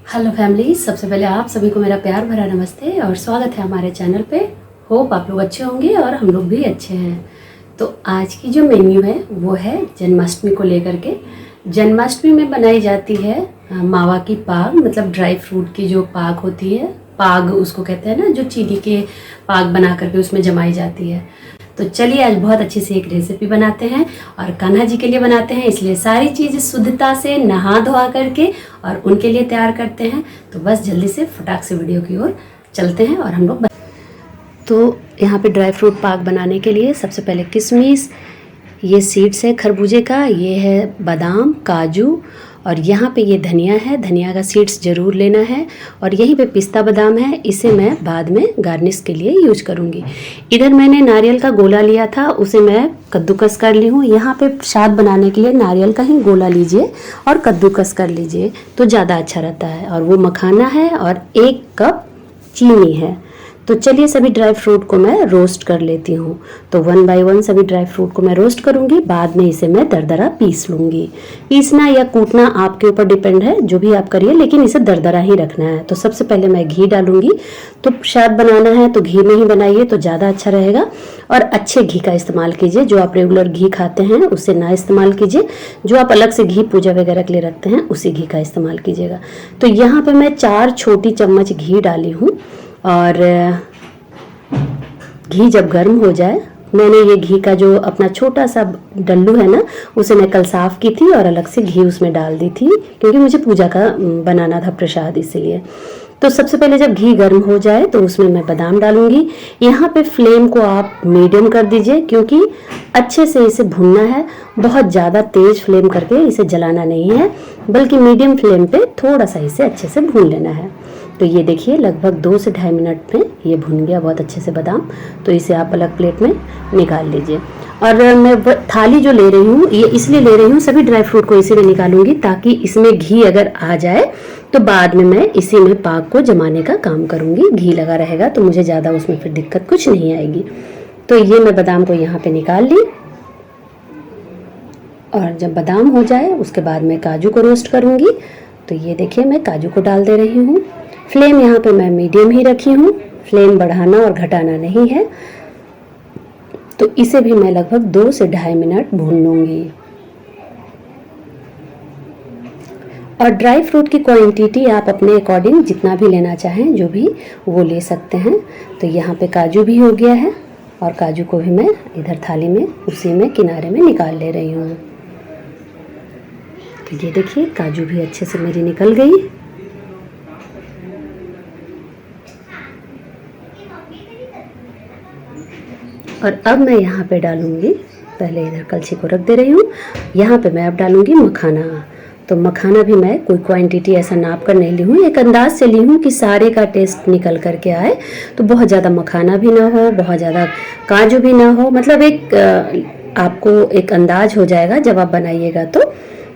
Hello family, सबसे पहले आप सभी को मेरा प्यार भरा नमस्ते और स्वागत है हमारे चैनल पे। होप आप लोग अच्छे होंगे और हम लोग भी अच्छे हैं। तो आज की जो मेन्यू है वो है जन्माष्टमी को लेकर के। जन्माष्टमी में बनाई जाती है मावा की पाग, मतलब ड्राई फ्रूट की जो पाग होती है, पाग उसको कहते हैं ना, जो चीनी के पाग बना करके उसमें जमाई जाती है। तो चलिए आज बहुत अच्छी सी एक रेसिपी बनाते हैं और कान्हा जी के लिए बनाते हैं, इसलिए सारी चीज़ शुद्धता से नहा धोआ करके और उनके लिए तैयार करते हैं। तो बस जल्दी से फटाक से वीडियो की ओर चलते हैं और हम लोग तो यहाँ पे ड्राई फ्रूट पाक बनाने के लिए सबसे पहले किशमिश, ये सीड्स है खरबूजे का, ये है बादाम, काजू, और यहाँ पे ये धनिया है, धनिया का सीड्स ज़रूर लेना है, और यहीं पे पिस्ता बादाम है, इसे मैं बाद में गार्निश के लिए यूज करूँगी। इधर मैंने नारियल का गोला लिया था, उसे मैं कद्दूकस कर ली हूँ। यहाँ पे प्रसाद बनाने के लिए नारियल का ही गोला लीजिए और कद्दूकस कर लीजिए तो ज़्यादा अच्छा रहता है। और वो मखाना है और 1 कप चीनी है। तो चलिए सभी ड्राई फ्रूट को मैं रोस्ट कर लेती हूँ। तो 1 बाय 1 सभी ड्राई फ्रूट को मैं रोस्ट करूँगी, बाद में इसे मैं दरदरा पीस लूँगी। पीसना या कूटना आपके ऊपर डिपेंड है, जो भी आप करिए, लेकिन इसे दरदरा ही रखना है। तो सबसे पहले मैं घी डालूँगी। तो प्रसाद बनाना है तो घी में ही बनाइए तो ज़्यादा अच्छा रहेगा, और अच्छे घी का इस्तेमाल कीजिए। जो आप रेगुलर घी खाते हैं उससे ना इस्तेमाल कीजिए, जो आप अलग से घी पूजा वगैरह के लिए रखते हैं उसी घी का इस्तेमाल कीजिएगा। तो यहाँ पर मैं 4 छोटी चम्मच घी डाली हूँ, और घी जब गर्म हो जाए, मैंने ये घी का जो अपना छोटा सा डल्लू है ना, उसे मैं कल साफ़ की थी और अलग से घी उसमें डाल दी थी, क्योंकि मुझे पूजा का बनाना था प्रसाद, इसीलिए। तो सबसे पहले जब घी गर्म हो जाए तो उसमें मैं बादाम डालूंगी। यहाँ पे फ्लेम को आप मीडियम कर दीजिए, क्योंकि अच्छे से इसे भूनना है। बहुत ज़्यादा तेज़ फ्लेम करके इसे जलाना नहीं है, बल्कि मीडियम फ्लेम पे थोड़ा सा इसे अच्छे से भून लेना है। तो ये देखिए लगभग 2 से ढाई मिनट में ये भुन गया बहुत अच्छे से बादाम। तो इसे आप अलग प्लेट में निकाल लीजिए। और मैं थाली जो ले रही हूँ, ये इसलिए ले रही हूँ, सभी ड्राई फ्रूट को इसी में निकालूंगी, ताकि इसमें घी अगर आ जाए तो बाद में मैं इसी में पाक को जमाने का काम करूँगी। घी लगा रहेगा तो मुझे ज़्यादा उसमें फिर दिक्कत कुछ नहीं आएगी। तो ये मैं बादाम को यहाँ पे निकाल ली, और जब बादाम हो जाए उसके बाद मैं काजू को रोस्ट करूँगी। तो ये देखिए मैं काजू को डाल दे रही हूँ। फ्लेम यहाँ पे मैं मीडियम ही रखी हूँ, फ्लेम बढ़ाना और घटाना नहीं है। तो इसे भी मैं लगभग 2 से ढाई मिनट भून लूँगी। और ड्राई फ्रूट की क्वांटिटी आप अपने अकॉर्डिंग जितना भी लेना चाहें, जो भी वो ले सकते हैं। तो यहाँ पे काजू भी हो गया है, और काजू को भी मैं इधर थाली में उसी में किनारे में निकाल ले रही हूँ। तो ये देखिए काजू भी अच्छे से मेरी निकल गई। और अब मैं यहाँ पे डालूँगी, पहले इधर कलछी को रख दे रही हूँ, यहाँ पे मैं अब डालूँगी मखाना। तो मखाना भी मैं कोई क्वांटिटी ऐसा नाप कर नहीं ली हूँ, एक अंदाज से ली हूँ कि सारे का टेस्ट निकल करके आए। तो बहुत ज़्यादा मखाना भी ना हो, बहुत ज़्यादा काजू भी ना हो, मतलब एक आपको एक अंदाज हो जाएगा जब आप बनाइएगा तो,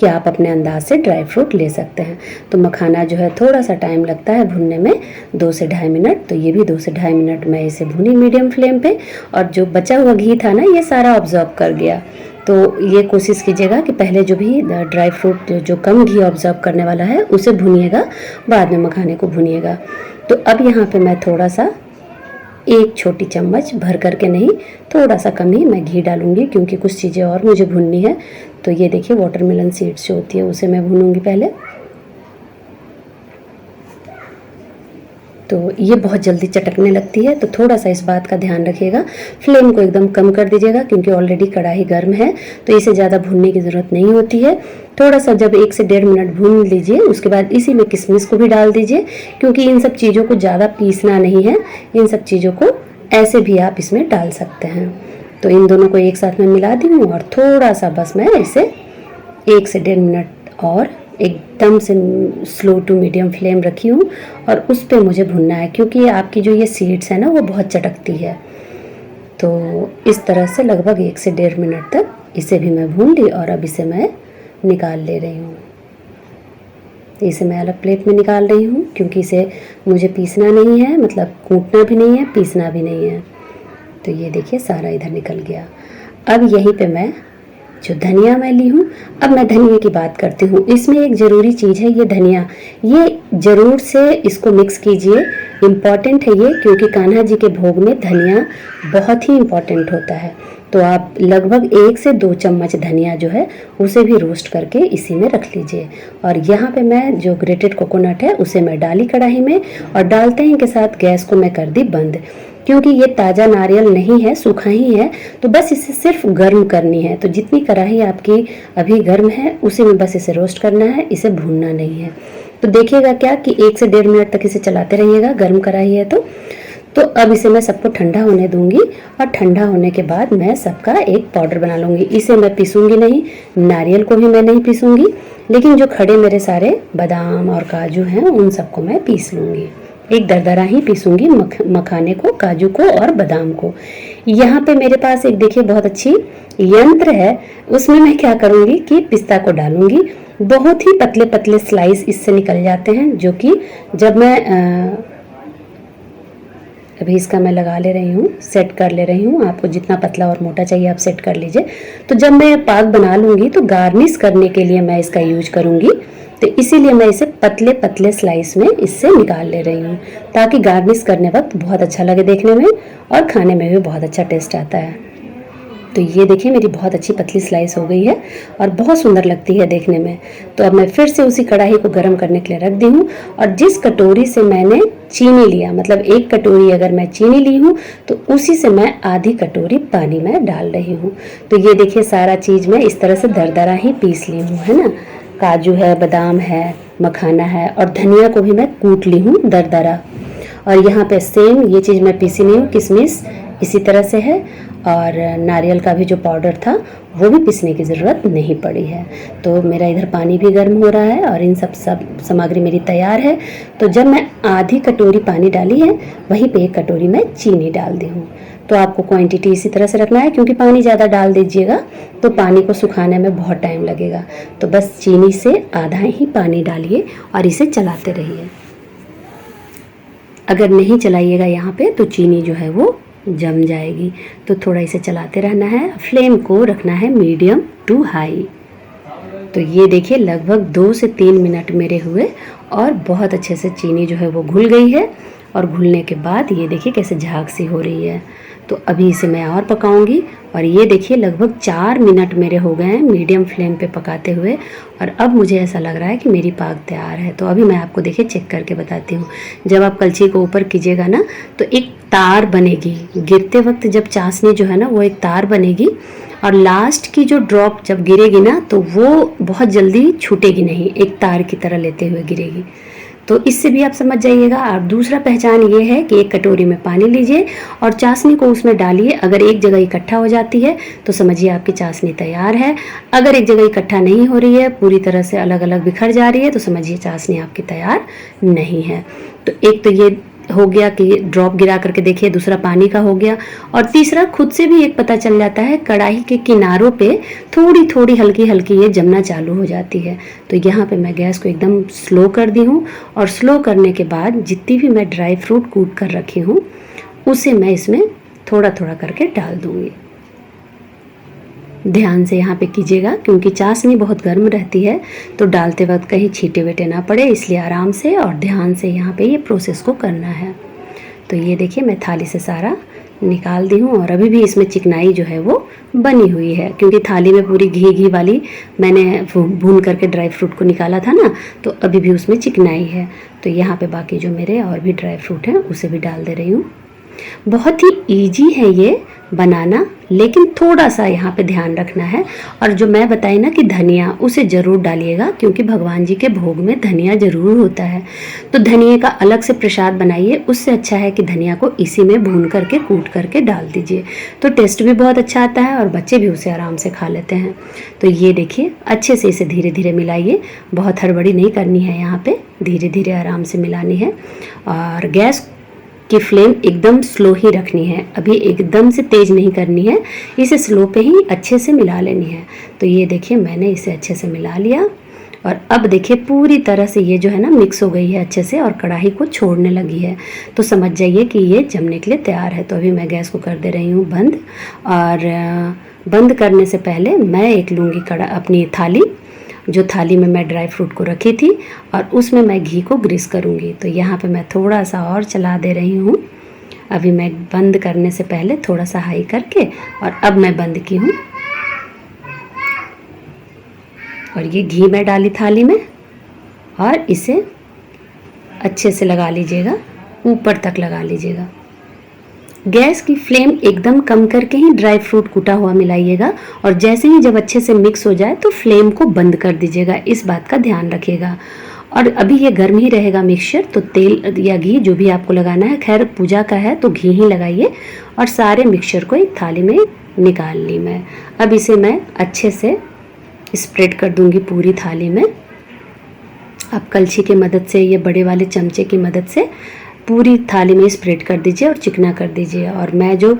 कि आप अपने अंदाज से ड्राई फ्रूट ले सकते हैं। तो मखाना जो है थोड़ा सा टाइम लगता है भुनने में, 2 से ढाई मिनट। तो ये भी 2 से ढाई मिनट मैं इसे भुनी मीडियम फ्लेम पे, और जो बचा हुआ घी था ना, ये सारा ऑब्जॉर्व कर गया। तो ये कोशिश कीजिएगा कि पहले जो भी ड्राई फ्रूट जो कम घी ऑब्जॉर्व करने वाला है उसे भुनिएगा, बाद में मखाने को भुनिएगा। तो अब यहाँ पे मैं थोड़ा सा 1 छोटी चम्मच भर करके नहीं, थोड़ा सा कम ही मैं घी डालूंगी, क्योंकि कुछ चीज़ें और मुझे भुननी है। तो ये देखिए वाटरमेलन सीड्स जो होती है उसे मैं भूनूंगी पहले। तो ये बहुत जल्दी चटकने लगती है, तो थोड़ा सा इस बात का ध्यान रखिएगा। फ्लेम को एकदम कम कर दीजिएगा, क्योंकि ऑलरेडी कढ़ाई गर्म है, तो इसे ज़्यादा भूनने की ज़रूरत नहीं होती है। थोड़ा सा जब 1 से 1.5 मिनट भून लीजिए, उसके बाद इसी में किशमिश को भी डाल दीजिए, क्योंकि इन सब चीज़ों को ज़्यादा पीसना नहीं है, इन सब चीज़ों को ऐसे भी आप इसमें डाल सकते हैं। तो इन दोनों को एक साथ में मिला दी हूँ, और थोड़ा सा बस मैं इसे 1 से 1.5 मिनट और एकदम से स्लो टू मीडियम फ्लेम रखी हूँ, और उस पर मुझे भुनना है, क्योंकि आपकी जो ये सीड्स है ना वो बहुत चटकती है। तो इस तरह से लगभग 1 से 1.5 मिनट तक इसे भी मैं भून ली, और अब इसे मैं निकाल ले रही हूँ। इसे मैं अलग प्लेट में निकाल रही हूँ, क्योंकि इसे मुझे पीसना नहीं है, मतलब कूटना भी नहीं है, पीसना भी नहीं है। तो ये देखिए सारा इधर निकल गया। अब यहीं पे मैं जो धनिया मैं ली हूँ। अब मैं धनिया की बात करती हूँ। इसमें एक ज़रूरी चीज़ है ये धनिया, ये ज़रूर से इसको मिक्स कीजिए, इम्पॉर्टेंट है ये, क्योंकि कान्हा जी के भोग में धनिया बहुत ही इम्पॉर्टेंट होता है। तो आप लगभग 1 से 2 चम्मच धनिया जो है उसे भी रोस्ट करके इसी में रख लीजिए। और यहाँ पे मैं जो ग्रेटेड कोकोनट है उसे मैं डाली कढ़ाई में, और डालते ही के साथ गैस को मैं कर दी बंद, क्योंकि ये ताज़ा नारियल नहीं है, सूखा ही है, तो बस इसे सिर्फ गर्म करनी है। तो जितनी कढ़ाई आपकी अभी गर्म है उसी में बस इसे रोस्ट करना है, इसे भूनना नहीं है। तो देखिएगा क्या कि 1 से 1.5 मिनट तक इसे चलाते रहिएगा, गर्म कढ़ाई है तो अब इसे मैं सबको ठंडा होने दूंगी, और ठंडा होने के बाद मैं सबका एक पाउडर बना लूँगी। इसे मैं पीसूँगी नहीं, नारियल को भी मैं नहीं पीसूँगी, लेकिन जो खड़े मेरे सारे बादाम और काजू हैं उन सबको मैं पीस लूँगी। एक दरदरा ही पीसूँगी मखाने को, काजू को और बादाम को। यहाँ पे मेरे पास एक देखिए बहुत अच्छी यंत्र है, उसमें मैं क्या करूँगी कि पिस्ता को डालूँगी। बहुत ही पतले पतले स्लाइस इससे निकल जाते हैं, जो कि जब मैं अभी इसका मैं लगा ले रही हूँ, सेट कर ले रही हूँ। आपको जितना पतला और मोटा चाहिए आप सेट कर लीजिए। तो जब मैं पाक बना लूँगी तो गार्निश करने के लिए मैं इसका यूज करूँगी, तो इसीलिए मैं इसे पतले पतले स्लाइस में इससे निकाल ले रही हूँ, ताकि गार्निश करने वक्त बहुत अच्छा लगे देखने में और खाने में भी बहुत अच्छा टेस्ट आता है। तो ये देखिए मेरी बहुत अच्छी पतली स्लाइस हो गई है और बहुत सुंदर लगती है देखने में। तो अब मैं फिर से उसी कढ़ाई को गर्म करने के लिए रख दी हूँ, और जिस कटोरी से मैंने चीनी लिया, मतलब 1 कटोरी अगर मैं चीनी ली हूँ तो उसी से मैं आधी कटोरी पानी में डाल रही हूँ। तो ये देखिए सारा चीज़ मैं इस तरह से दरदरा ही पीस ली हूँ, है ना। काजू है, बादाम है, मखाना है, और धनिया को भी मैं कूट ली हूँ दरदरा। और यहाँ पे सेम ये चीज़ मैं पीसी नहीं हूँ, किशमिश इसी तरह से है, और नारियल का भी जो पाउडर था वो भी पीसने की ज़रूरत नहीं पड़ी है। तो मेरा इधर पानी भी गर्म हो रहा है और इन सब सामग्री मेरी तैयार है। तो जब मैं आधी कटोरी पानी डाली है वहीं पे 1 कटोरी मैं चीनी डाल दी हूँ। तो आपको क्वांटिटी इसी तरह से रखना है, क्योंकि पानी ज़्यादा डाल दीजिएगा तो पानी को सुखाने में बहुत टाइम लगेगा। तो बस चीनी से आधा ही पानी डालिए और इसे चलाते रहिए। अगर नहीं चलाइएगा यहाँ पे तो चीनी जो है वो जम जाएगी। तो थोड़ा इसे चलाते रहना है, फ्लेम को रखना है मीडियम टू हाई। तो ये देखिए लगभग 2 से 3 मिनट मेरे हुए और बहुत अच्छे से चीनी जो है वो घुल गई है। और घुलने के बाद ये देखिए कैसे झाग सी हो रही है। तो अभी इसे मैं और पकाऊंगी, और ये देखिए लगभग 4 मिनट मेरे हो गए हैं मीडियम फ्लेम पे पकाते हुए, और अब मुझे ऐसा लग रहा है कि मेरी पाक तैयार है। तो अभी मैं आपको देखिए चेक करके बताती हूँ। जब आप कलछी को ऊपर कीजिएगा ना तो एक तार बनेगी, गिरते वक्त जब चाशनी जो है ना वो एक तार बनेगी, और लास्ट की जो ड्रॉप जब गिरेगी ना तो वो बहुत जल्दी छूटेगी नहीं, एक तार की तरह लेते हुए गिरेगी। तो इससे भी आप समझ जाइएगा। और दूसरा पहचान ये है कि 1 कटोरी में पानी लीजिए और चाशनी को उसमें डालिए। अगर एक जगह इकट्ठा हो जाती है तो समझिए आपकी चाशनी तैयार है। अगर एक जगह इकट्ठा नहीं हो रही है, पूरी तरह से अलग अलग बिखर जा रही है, तो समझिए चाशनी आपकी तैयार नहीं है। तो एक तो ये हो गया कि ड्रॉप गिरा करके देखिए, दूसरा पानी का हो गया, और तीसरा खुद से भी एक पता चल जाता है, कढ़ाई के किनारों पे थोड़ी थोड़ी हल्की हल्की ये जमना चालू हो जाती है। तो यहाँ पे मैं गैस को एकदम स्लो कर दी हूँ, और स्लो करने के बाद जितनी भी मैं ड्राई फ्रूट कूट कर रखी हूँ उसे मैं इसमें थोड़ा थोड़ा करके डाल दूँगी। ध्यान से यहाँ पे कीजिएगा, क्योंकि चाशनी बहुत गर्म रहती है, तो डालते वक्त कहीं छींटे वेटे ना पड़े, इसलिए आराम से और ध्यान से यहाँ पे ये प्रोसेस को करना है। तो ये देखिए मैं थाली से सारा निकाल दी हूँ, और अभी भी इसमें चिकनाई जो है वो बनी हुई है, क्योंकि थाली में पूरी घी वाली मैंने भून करके ड्राई फ्रूट को निकाला था ना, तो अभी भी उसमें चिकनाई है। तो यहाँ पे बाकी जो मेरे और भी ड्राई फ्रूट हैं उसे भी डाल दे रही हूँ। बहुत ही इजी है ये बनाना, लेकिन थोड़ा सा यहाँ पे ध्यान रखना है। और जो मैं बताई ना कि धनिया, उसे ज़रूर डालिएगा, क्योंकि भगवान जी के भोग में धनिया ज़रूर होता है। तो धनिया का अलग से प्रसाद बनाइए, उससे अच्छा है कि धनिया को इसी में भून करके कूट करके डाल दीजिए, तो टेस्ट भी बहुत अच्छा आता है और बच्चे भी उसे आराम से खा लेते हैं। तो ये देखिए अच्छे से इसे धीरे धीरे मिलाइए, बहुत हड़बड़ी नहीं करनी है, यहाँ पे धीरे धीरे आराम से मिलानी है। और गैस की फ्लेम एकदम स्लो ही रखनी है, अभी एकदम से तेज़ नहीं करनी है, इसे स्लो पे ही अच्छे से मिला लेनी है। तो ये देखिए मैंने इसे अच्छे से मिला लिया, और अब देखिए पूरी तरह से ये जो है ना मिक्स हो गई है अच्छे से और कढ़ाई को छोड़ने लगी है। तो समझ जाइए कि ये जमने के लिए तैयार है। तो अभी मैं गैस को कर दे रही हूँ बंद। और बंद करने से पहले मैं एक लूँगी अपनी थाली, जो थाली में मैं ड्राई फ्रूट को रखी थी, और उसमें मैं घी को ग्रीस करूँगी। तो यहाँ पे मैं थोड़ा सा और चला दे रही हूँ। अभी मैं बंद करने से पहले थोड़ा सा हाई करके, और अब मैं बंद की हूँ। और ये घी मैं डाली थाली में, और इसे अच्छे से लगा लीजिएगा, ऊपर तक लगा लीजिएगा। गैस की फ्लेम एकदम कम करके ही ड्राई फ्रूट कूटा हुआ मिलाइएगा, और जैसे ही जब अच्छे से मिक्स हो जाए तो फ्लेम को बंद कर दीजिएगा। इस बात का ध्यान रखिएगा। और अभी ये गर्म ही रहेगा मिक्सचर, तो तेल या घी जो भी आपको लगाना है, खैर पूजा का है तो घी ही लगाइए। और सारे मिक्सचर को एक थाली में निकाल ली मैं। अब इसे मैं अच्छे से स्प्रेड कर दूंगी पूरी थाली में। आप कलछी की मदद से, ये बड़े वाले चमचे की मदद से पूरी थाली में स्प्रेड कर दीजिए और चिकना कर दीजिए। और मैं जो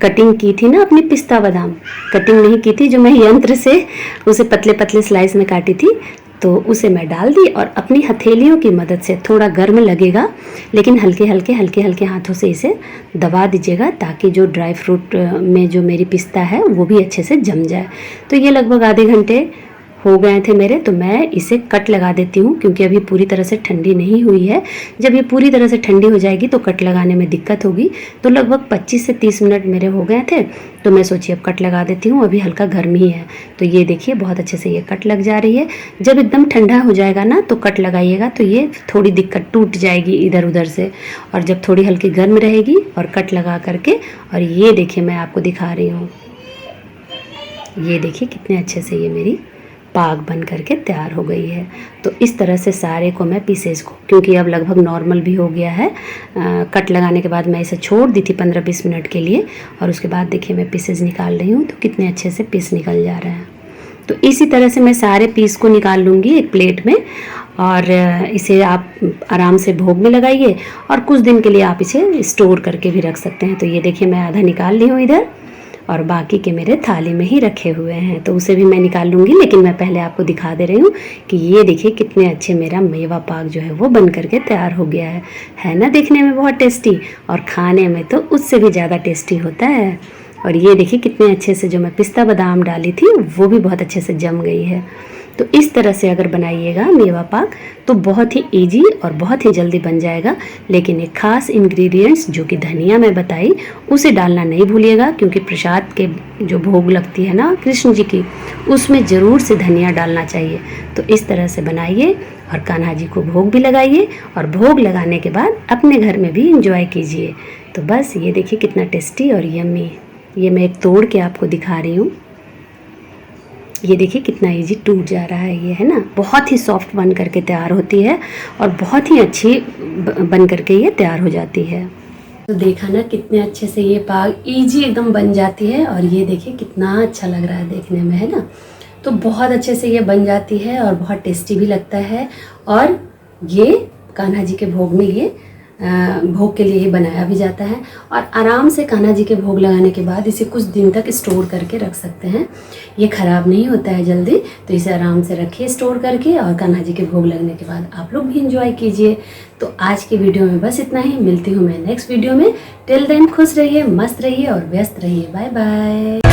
कटिंग की थी ना अपनी पिस्ता बादाम, कटिंग नहीं की थी, जो मैं यंत्र से उसे पतले पतले स्लाइस में काटी थी, तो उसे मैं डाल दी। और अपनी हथेलियों की मदद से, थोड़ा गर्म लगेगा लेकिन हल्के हल्के हाथों से इसे दबा दीजिएगा, ताकि जो ड्राई फ्रूट में जो मेरी पिस्ता है वो भी अच्छे से जम जाए। तो ये लगभग आधे घंटे हो गए थे मेरे। तो मैं इसे कट लगा देती हूँ, क्योंकि अभी पूरी तरह से ठंडी नहीं हुई है। जब ये पूरी तरह से ठंडी हो जाएगी तो कट लगाने में दिक्कत होगी। तो लगभग 25 से 30 मिनट मेरे हो गए थे, तो मैं सोची अब कट लगा देती हूँ, अभी हल्का गर्म ही है। तो ये देखिए बहुत अच्छे से ये कट लग जा रही है। जब एकदम ठंडा हो जाएगा ना तो कट लगाइएगा, तो ये थोड़ी दिक्कत टूट जाएगी इधर उधर से। और जब थोड़ी हल्की गर्म रहेगी और कट लगा करके, और ये देखिए मैं आपको दिखा रही हूँ, ये देखिए कितने अच्छे से ये मेरी पाक बन करके तैयार हो गई है। तो इस तरह से सारे को मैं पीसेस को, क्योंकि अब लगभग नॉर्मल भी हो गया है, कट लगाने के बाद मैं इसे छोड़ दी थी 15-20 मिनट के लिए, और उसके बाद देखिए मैं पीसेस निकाल रही हूँ, तो कितने अच्छे से पीस निकल जा रहे हैं। तो इसी तरह से मैं सारे पीस को निकाल लूँगी एक प्लेट में, और इसे आप आराम से भोग में लगाइए, और कुछ दिन के लिए आप इसे स्टोर करके भी रख सकते हैं। तो ये देखिए मैं आधा निकाल ली हूँ इधर, और बाकी के मेरे थाली में ही रखे हुए हैं, तो उसे भी मैं निकाल लूँगी। लेकिन मैं पहले आपको दिखा दे रही हूँ कि ये देखिए कितने अच्छे मेरा मेवा पाक जो है वो बन करके तैयार हो गया है ना। देखने में बहुत टेस्टी, और खाने में तो उससे भी ज़्यादा टेस्टी होता है। और ये देखिए कितने अच्छे से जो मैं पिस्ता बादाम डाली थी वो भी बहुत अच्छे से जम गई है। तो इस तरह से अगर बनाइएगा मेवा पाक तो बहुत ही इजी और बहुत ही जल्दी बन जाएगा। लेकिन एक खास इंग्रेडिएंट्स जो कि धनिया मैं बताई, उसे डालना नहीं भूलिएगा, क्योंकि प्रसाद के जो भोग लगती है ना कृष्ण जी की, उसमें ज़रूर से धनिया डालना चाहिए। तो इस तरह से बनाइए और कान्हा जी को भोग भी लगाइए, और भोग लगाने के बाद अपने घर में भी इंजॉय कीजिए। तो बस ये देखिए कितना टेस्टी और यम्मी। ये मैं एक तोड़ के आपको दिखा रही हूँ। ये देखिए कितना इजी टूट जा रहा है ये, है ना। बहुत ही सॉफ्ट बन करके तैयार होती है, और बहुत ही अच्छी बन करके ये तैयार हो जाती है। तो देखा ना कितने अच्छे से ये पाक इजी एकदम बन जाती है। और ये देखिए कितना अच्छा लग रहा है देखने में, है ना। तो बहुत अच्छे से ये बन जाती है और बहुत टेस्टी भी लगता है। और ये कान्हा जी के भोग में ये भोग के लिए ही बनाया भी जाता है। और आराम से कान्हा जी के भोग लगाने के बाद इसे कुछ दिन तक स्टोर करके रख सकते हैं। ये ख़राब नहीं होता है जल्दी, तो इसे आराम से रखिए स्टोर करके, और कान्हा जी के भोग लगने के बाद आप लोग भी इंजॉय कीजिए। तो आज की वीडियो में बस इतना ही। मिलती हूँ मैं नेक्स्ट वीडियो में। टिल देन खुश रहिए, मस्त रहिए और व्यस्त रहिए। Bye bye.